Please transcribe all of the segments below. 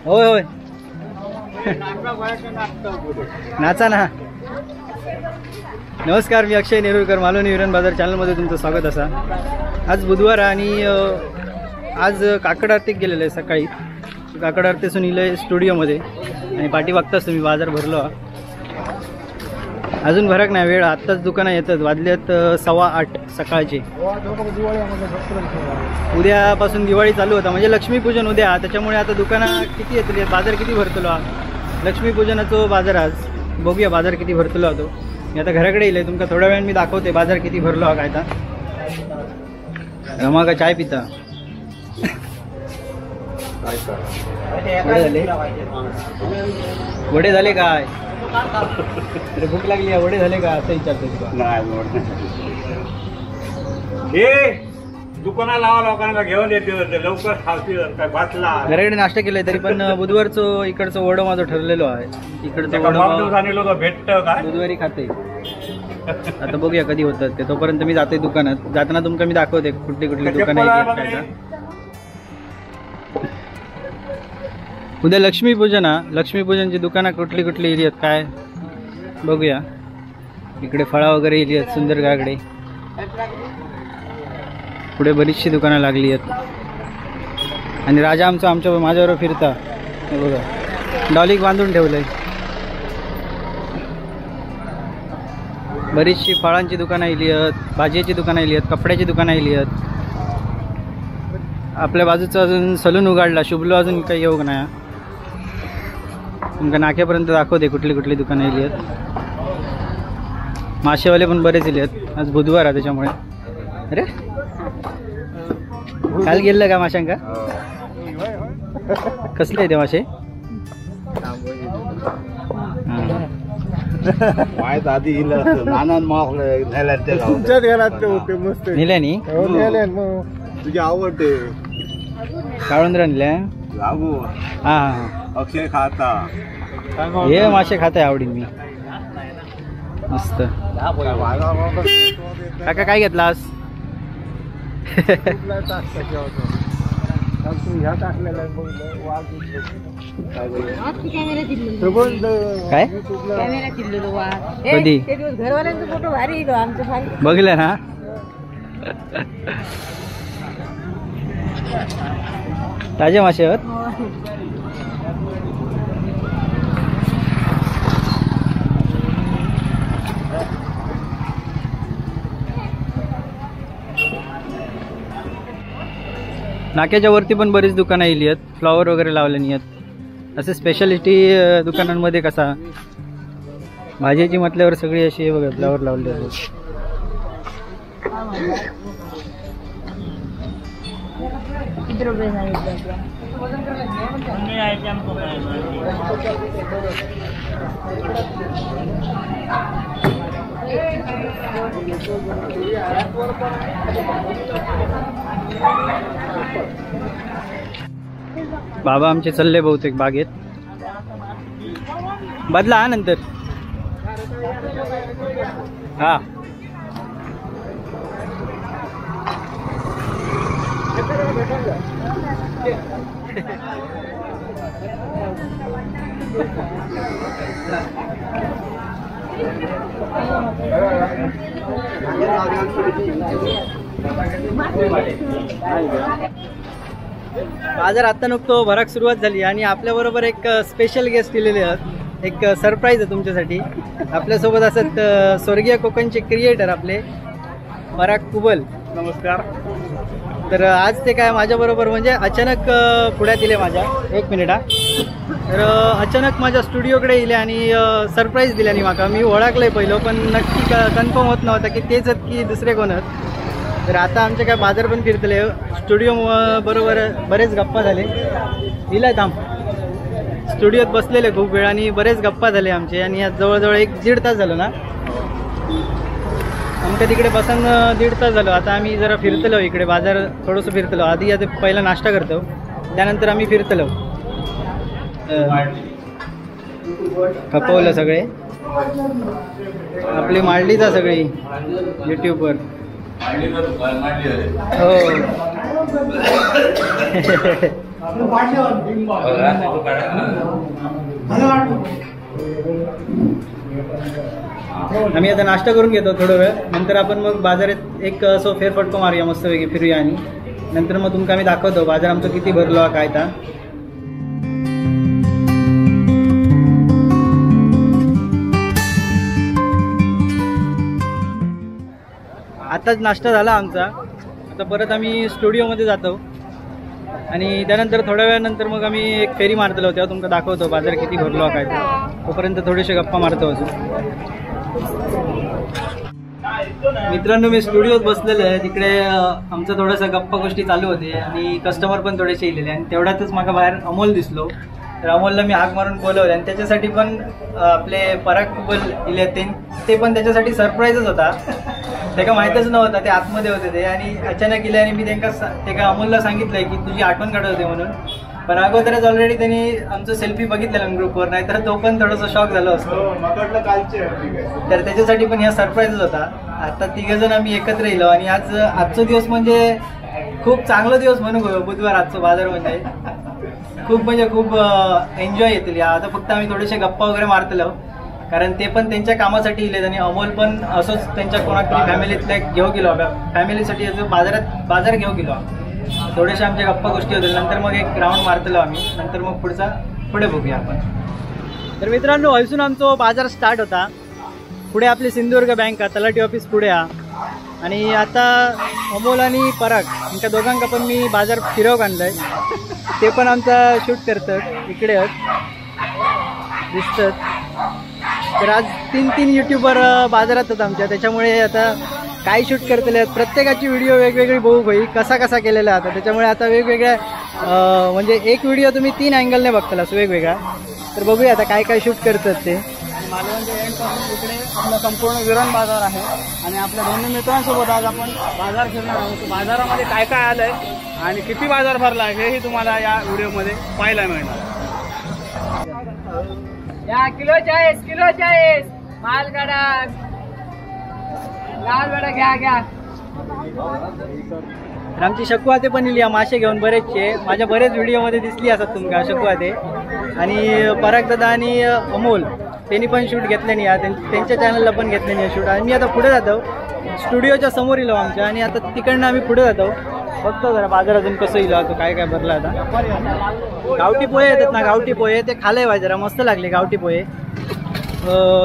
होय होय नाचा ना. नमस्कार, मी अक्षय नेरुरकर, मालवणी विरण बाजार चॅनलमध्ये तुमचं स्वागत असा. आज बुधवार आणि आज काकड आरतीक गेलेलं आहे. सकाळी काकड आरतीसून इलं स्टुडिओमध्ये आणि पाठी बघताच तुम्ही बाजार भरलो. अजून भरक नाही वेळ, आत्ताच दुकानं येतात, वाजल्यात 8:15 सकाळचे. उद्यापासून दिवाळी चालू होता, म्हणजे लक्ष्मीपूजन उद्या, त्याच्यामुळे आता दुकानं किती येतली, बाजार किती भरतलो. लक्ष्मीपूजनाचा बाजार आज बघूया बाजार किती भरतलो होतो. मी आता घराकडे येईल, तुमका थोड्या वेळाने मी दाखवते बाजार किती भरलो हा. काय आता रमा का चाय पिता वडे झाले काय? अरे भूक लागली, वडे झाले का असं विचारतो दुकाना लावा लोकांना घेऊन येते लवकर खावतील काय बातला. घराकडे नाश्ता केलाय तरी पण बुधवारचं इकडचं वडं माझं ठरलेलं आहे. इकडचं वडं भेटत काय बुधवारी खाते. आता बघूया कधी होतात ते, तोपर्यंत मी जाते दुकानात. जाताना तुमका मी दाखवते कुठली कुठली दुकानं आहेत काय. उद्या लक्ष्मीपूजन हा, लक्ष्मीपूजनची दुकानं कुठली कुठली एरियात काय बघूया. इकडे फळा वगैरे एरियात सुंदर गागडे, पुढे बरीचशी दुकानं लागली आहेत. आणि राजा आमच्या माझ्याबरोबर फिरता बघा, डॉलिक बांधून ठेवलंय. बरीचशी फळांची दुकानं आली आहेत, भाजीची दुकानं आली आहेत, कपड्याची दुकानं आली आहेत. आपल्या बाजूचं अजून सलून उघडला, शुभलो अजून काही योग नाही. तुमका नाक्यापर्यंत दाखवते कुठली कुठली दुकानं आली आहेत. मासेवाले पण बरेच आले आहेत, आज बुधवार आहे त्याच्यामुळे. अरे काल गेलं का माशांका? कसले ते मासे? नेल्यानी तुझी आवडते काळुंद्र नेल्या. हा हा अक्षय खाता हे मासे खाताय आवडीन मी मस्त. काका काय घेतलास? काय कधी बघलं ना? ताजे मासे आहेत. नाक्याच्या वरती पण बरीच दुकानं आली आहेत, फ्लॉवर वगैरे लावलेली आहेत. असे स्पेशालिटी दुकानांमध्ये कसा भाजीची म्हटल्यावर सगळी अशी बघा फ्लॉवर लावले आहेत. बाबा आमचे चालले बहुतेक बागेत. बदला हा नंतर. हा बाजार आता नुकतो भराक सुरुवात झाली आणि आपल्या बरोबर एक स्पेशल गेस्ट दिलेले आहेत. एक सरप्राईज आहे तुमच्यासाठी. आपल्यासोबत असत स्वर्गीय कोकणचे क्रिएटर आपले पराग कुबल. नमस्कार. तर आज ते काय माझ्याबरोबर म्हणजे अचानक पुढ्यात दिले माझ्या. एक मिनिट हा. तर अचानक माझ्या स्टुडिओकडे येले आणि सरप्राईज दिल्याने माका. मी ओळखलंय पहिलं पण नक्की कन्फर्म होत नव्हता की तेच आहेत की दुसरे कोण आहेत. तर आता आमचे काय बाजार पण फिरतले, स्टुडिओ बरोबर बरेच गप्पा झाले. दिलाय थांब. स्टुडिओत बसलेले खूप वेळ आणि बरेच गप्पा झाले आमचे. आणि आज जवळजवळ 1-1.5 तास झालं ना आमच्या तिकडे बसून. 1.5 तास झालं. आता आम्ही जरा फिरतलो इकडे, बाजार थोडंसं फिरतलो. आधी आता पहिला नाश्ता करतो, त्यानंतर आम्ही फिरतलो. खपवलं सगळे आपली मांडलीचा सगळी यूट्यूबवर. हो आम्ही आता नाश्ता करून घेतो थोडं वेळ, नंतर आपण मग बाजारात एक असं फेरफटको मारूया, मस्तपैकी फिरूया आणि नंतर मग तुमका आम्ही दाखवतो बाजार आमचं किती भरलो काय ता. आताच नाश्ता झाला आमचा, आता परत आम्ही स्टुडिओमध्ये जातो आणि त्यानंतर थोड्या वेळानंतर मग आम्ही एक फेरी मारतलो, तेव्हा तुमका दाखवतो बाजार किती भरलो काय ता. तोपर्यंत थोडेसे गप्पा मारतो अजून. मित्रांनो मी स्टुडिओत बसलेलो आहे, तिकडे आमचं थोडंसं गप्पा गोष्टी चालू होते आणि कस्टमर पण थोडेसे इलेले आणि तेवढ्यातच मला बाहेर अमोल दिसलो. तर अमोलला मी हाक मारून बोलवले आणि त्याच्यासाठी पण आपले पराग कुबल इले ते पण त्याच्यासाठी सरप्राईजच होता. त्याला माहीतच नव्हता ते आतमध्ये होते ते आणि अचानक इले आणि मी त्याला अमोलला सांगितलंय की तुझी आठवण काढत होते म्हणून. पण अगोदरच ऑलरेडी त्यांनी आमचं सेल्फी बघितलेलं ग्रुपवर, नाहीतर तो पण थोडंसं शॉक झाला असतो. तर त्याच्यासाठी पण ह्या सरप्राईजच होता. आता तिघजण आम्ही एकत्र येलो आणि आजचा दिवस म्हणजे खूप चांगला दिवस म्हणू बुधवार आजचा बाजार म्हणजे खूप एन्जॉय येतील. आता फक्त आम्ही थोडेसे गप्पा वगैरे मारतलो, कारण ते पण त्यांच्या कामासाठी इलेत आणि अमोल पण असंच त्यांच्या कोणातरी फॅमिलीतल्या घेऊ गेलो, फॅमिलीसाठी बाजार घेऊ गेलो. थोडेसे आमच्या गप्पा गोष्टी होतील, नंतर मग एक राऊंड मारतलो आम्ही, नंतर मग पुढे बघूया आपण. तर मित्रांनो हयसून आमचा बाजार स्टार्ट होता. पुढे आपली सिंधुदुर्ग बँक तलाठी ऑफिस पुढे आणि आता अमोल आणि पराग यांच्या दोघांका पण मी बाजार फिरव आणलाय. ते पण आमचा शूट करतात, इकडे दिसतात. तर आज तीन यूट्यूबर बाजारात आहेत आमच्या, त्याच्यामुळे आता काय शूट करतले प्रत्येकाची व्हिडिओ वेगवेगळी बघू होई कसा केलेला आता. त्याच्यामुळे आता वेगवेगळ्या म्हणजे एक व्हिडिओ तुम्ही 3 अँगलने बघताल असं वेगवेगळा. तर बघूया आता काय शूट करतात ते. मालवणच्या एंडपासून इकडे आपला संपूर्ण विरण बाजार आहे आणि आपल्या दोन्ही मित्रांसोबत आज आपण बाजार फिरणार आहोत. बाजारामध्ये काय आलंय आणि किती बाजार भरला आहे हेही तुम्हाला या व्हिडिओमध्ये पाहायला मिळणार. किलो 40 माल काढा, लाल बेडा घ्या. तर आमची शकवाते पण इली मासे घेऊन बरेचसे, माझ्या बरेच व्हिडिओमध्ये दिसली असतात तुमका शकवाते. आणि पराग दादा आणि अमोल त्यांनी पण शूट घेतले नाही, त्यांच्या चॅनलला पण घेतले नाही शूट. आणि मी आता पुढे जातो, स्टुडिओच्या समोर इलो आमच्या आणि आता तिकडनं आम्ही पुढे जातो. बघतो जरा बाजार अजून कसं इलो आता काय भरला. आता गावठी पोहे येतात ना, गावठी पोहे ते खाले पाहिजे, जरा मस्त लागले गावठी पोहे.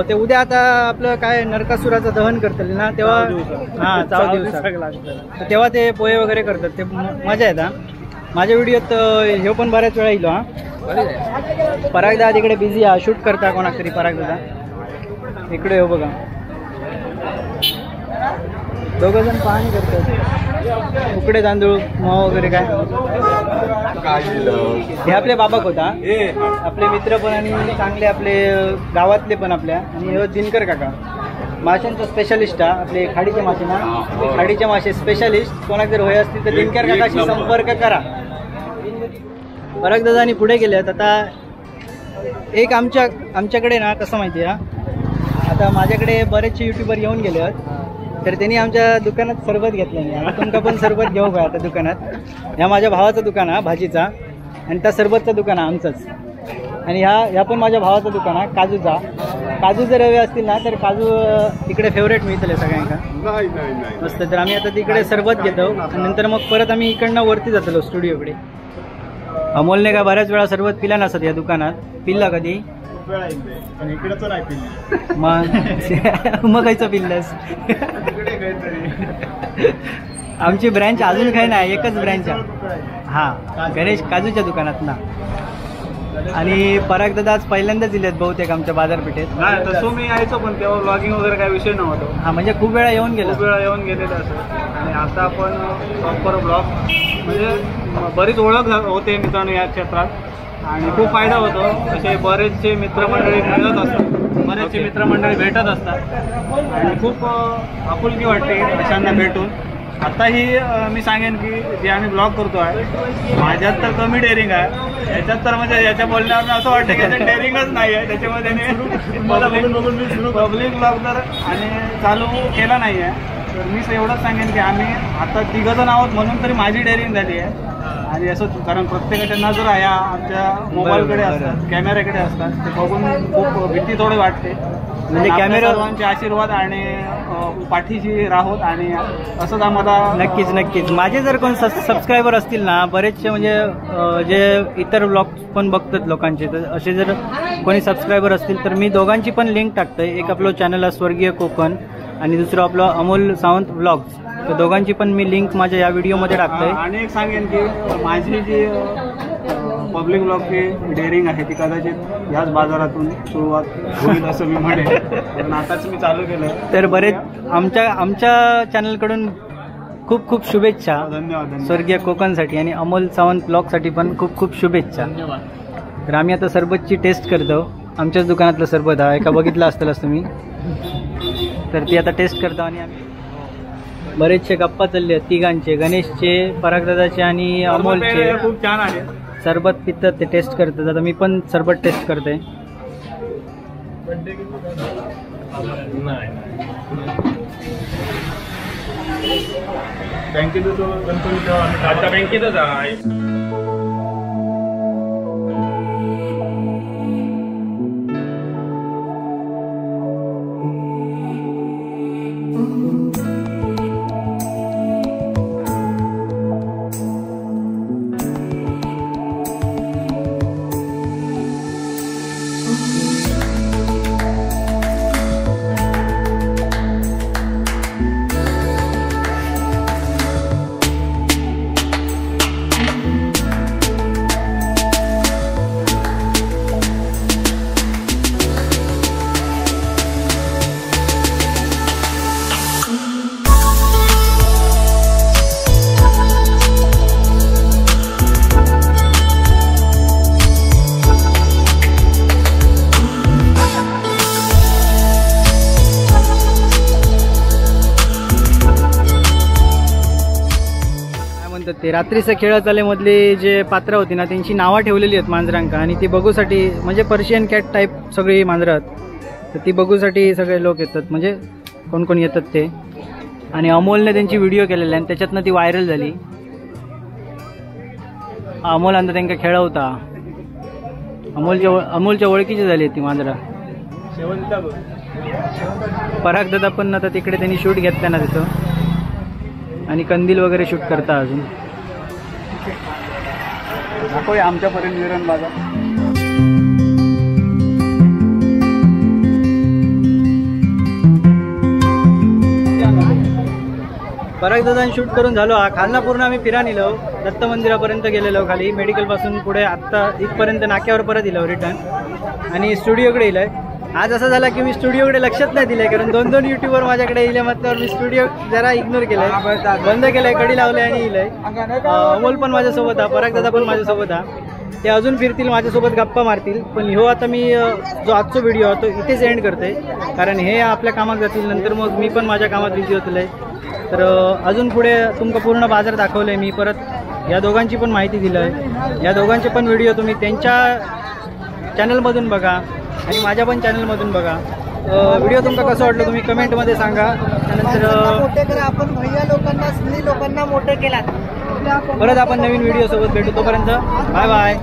ते उद्या आता आपलं काय नरकासुराचं दहन करतील ना तेव्हा, हां चाव दिवसात तेव्हा ते पोहे वगैरे करतात, ते मजा येतात. माझ्या व्हिडिओत हे पण बऱ्याच वेळा इलो. पराग दादा तिकडे बिझी शूट करता कोणाक तरी. पराग दादा इकडे हो बघा, दोघंजण पाहणी करतात. उकडे तांदूळ मग वगैरे काय हे आपले बाबा होता, आपले मित्र पण आणि चांगले आपले गावातले पण आपल्या. आणि दिनकर काका माशांचा स्पेशलिस्ट आपले खाडीचे मासे ना, खाडीचे मासे स्पेशलिस्ट. कोणाक जर होय असतील तर दिनकर काकाशी संपर्क करा. पराग दादानी पुढे गेलेत. आता एक आमच्याकडे ना कसं माहिती आहे, आता माझ्याकडे बरेचसे यूट्यूबर येऊन गेले आहेत, तर त्यांनी आमच्या दुकानात सरबत घेतलं नाही. तुमका पण सरबत घेऊ का आता दुकानात. ह्या माझ्या भावाचं दुकान आहे भाजीचा आणि त्या सरबतचं दुकान आहे आमचंच. आणि ह्या पण माझ्या भावाचं दुकान आहे काजूचा. काजू जर हवे असतील ना तर काजू तिकडे फेवरेट मिळतले सगळ्यांना मस्त. तर आम्ही आता तिकडे सरबत घेतो आणि नंतर मग परत आम्ही इकडनं वरती जातो स्टुडिओकडे. अमोलने का बऱ्याच वेळा सरबत पिला नसत या दुकानात. पिल्ला कधी मग खायचं पिल्लस. आमची ब्रँच अजून काही नाही, एकच ब्रँच आहे. हां गणेश काजूच्या दुकानात ना. आणि पराग दादा आज पहिल्यांदाच दिलेत बहुतेक आमच्या बाजारपेठेत. नाही तसं मी यायचो पण तेव्हा ब्लॉगिंग वगैरे काही विषय नव्हता. हां म्हणजे खूप वेळा येऊन गेलेलं असं. आणि आता आपण प्रॉपर ब्लॉग म्हणजे बरीच ओळख होते मित्रांनो या क्षेत्रात आणि खूप फायदा होतो. असे बरेचसे मित्रमंडळी मिळत असतात, बरेचसे मित्रमंडळी भेटत असतात आणि खूप आपुलकी वाटते अशांना भेटून. आताही मी सांगेन की जे आम्ही ब्लॉग करतो आहे माझ्यात तर कमी डेअरिंग आहे, याच्यात तर म्हणजे याच्या बोलण्यावर असं वाटतं की याच्यात डेअरिंगच नाही आहे. त्याच्यामध्ये पब्लिक ब्लॉग तर आणि चालू केला नाही आहे. तर मी एवढंच सांगेन की आम्ही आता 3 जण आहोत म्हणून तरी माझी डेअरिंग झाली आहे आणि असं कारण प्रत्येकाच्या नजरा ह्या आमच्या मोबाईलकडे बरोबर, असतात, कॅमेऱ्याकडे असतात. ते बघून खूप भीती थोडी वाटते. म्हणजे आपल्या कॅमेरा सर्वांचे आशीर्वाद आणि पाठीशी राहोत आणि असंच आम्हाला नक्कीच नक्कीच. माझे जर कोण सबस्क्रायबर असतील ना, बरेचसे म्हणजे जे इतर व्लॉग पण बघतात लोकांचे, तर असे जर कोणी सबस्क्रायबर असतील तर मी दोघांची पण लिंक टाकतोय. एक आपलं चॅनल आहे स्वर्गीय कोकण आणि दुसरं आपलं अमोल सावंत व्लॉग्स. तर दोघांची पण मी लिंक माझ्या या व्हिडिओमध्ये टाकतोय. आणि एक सांगेन की माझी जी पब्लिक ब्लॉगची डेअरिंग आहे ती कदाचित याच बाजारातून सुरुवात होईल असं मी म्हणेन, कारण आताच मी चालू केलं. तर बरेच आमच्या चॅनलकडून खूप खूप शुभेच्छा धन्यवाद. स्वर्गीय कोकणसाठी आणि अमोल सावंत ब्लॉगसाठी पण खूप खूप शुभेच्छा. धन्यवाद. तर आम्ही आता सरबतची टेस्ट करतो. आमच्याच दुकानातलं सरबत आहे, एका बघितलं असतंच तुम्ही. तर ती आता टेस्ट करतो आणि आम्ही बरेचसे गप्पा चालले आहेत तिघांचे, गणेशचे, परागदादाचे आणि अमोलचे. खूप छान आहे. सरबत पितात, ते टेस्ट करतात. आता मी पण सरबत टेस्ट करते. बँकेतच आहे. ते रात्रीचं खेळ चालेमधली जे पात्र होती ना, त्यांची नावं ठेवलेली आहेत मांजरांका, आणि ती बघूसाठी म्हणजे पर्शियन कॅट टाईप सगळी मांजरं आहेत. तर ती बघूसाठी सगळे लोक येतात, म्हणजे कोण कोण येतात ते. आणि अमोलने त्यांची व्हिडिओ केलेला आणि त्याच्यातनं ती व्हायरल झाली. अमोल अंदा त्यांना खेळवता, अमोलच्या ओळखीची झाली ती मांजरा. पराग दादा पण आता तिकडे त्यांनी शूट घेतला ना तिथं, आणि कंदील वगैरे शूट करता अजून. दाखवूया आमच्यापर्यंत विरण बाजार. पराग दादा शूट करून झालो. खालना पूर्ण आम्ही फिरा नेलो, दत्त मंदिरापर्यंत गेलेलो, खाली मेडिकल पासून पुढे आत्ता इथपर्यंत नाक्यावर परत इलो रिटर्न, आणि स्टुडिओकडे इलोय. आज असं झालं की मी स्टुडिओकडे लक्षात नाही दिलंय, कारण दोन दोन युट्यूबर माझ्याकडे इले, म्हटल्यावर मी स्टुडिओ जरा इग्नोर केलंय, बंद केलंय, कडी लावले आणि इलंय. अमोल पण माझ्यासोबत हा, पराग दादा पण माझ्यासोबत हा. ते अजून फिरतील, माझ्यासोबत गप्पा मारतील. पण हो आता मी जो आजचा व्हिडिओ तो इथेच एंड करते, कारण हे आपल्या कामात जातील, नंतर मग मी पण माझ्या कामात बिझी होतले. तर अजून पुढे तुमका पूर्ण बाजार दाखवलंय मी. परत या दोघांची पण माहिती दिलं आहे. या दोघांचे पण व्हिडिओ तुम्ही त्यांच्या चॅनलमधून बघा आणि माझ्या पण चॅनलमधून बघा. व्हिडिओ तुमका कसं वाटलं तुम्ही कमेंटमध्ये सांगा. त्यानंतर मोठे करा आपण, भैया लोकांना, स्त्री लोकांना मोठे केला. परत आपण नवीन व्हिडिओ सोबत भेटू. तोपर्यंत बाय बाय.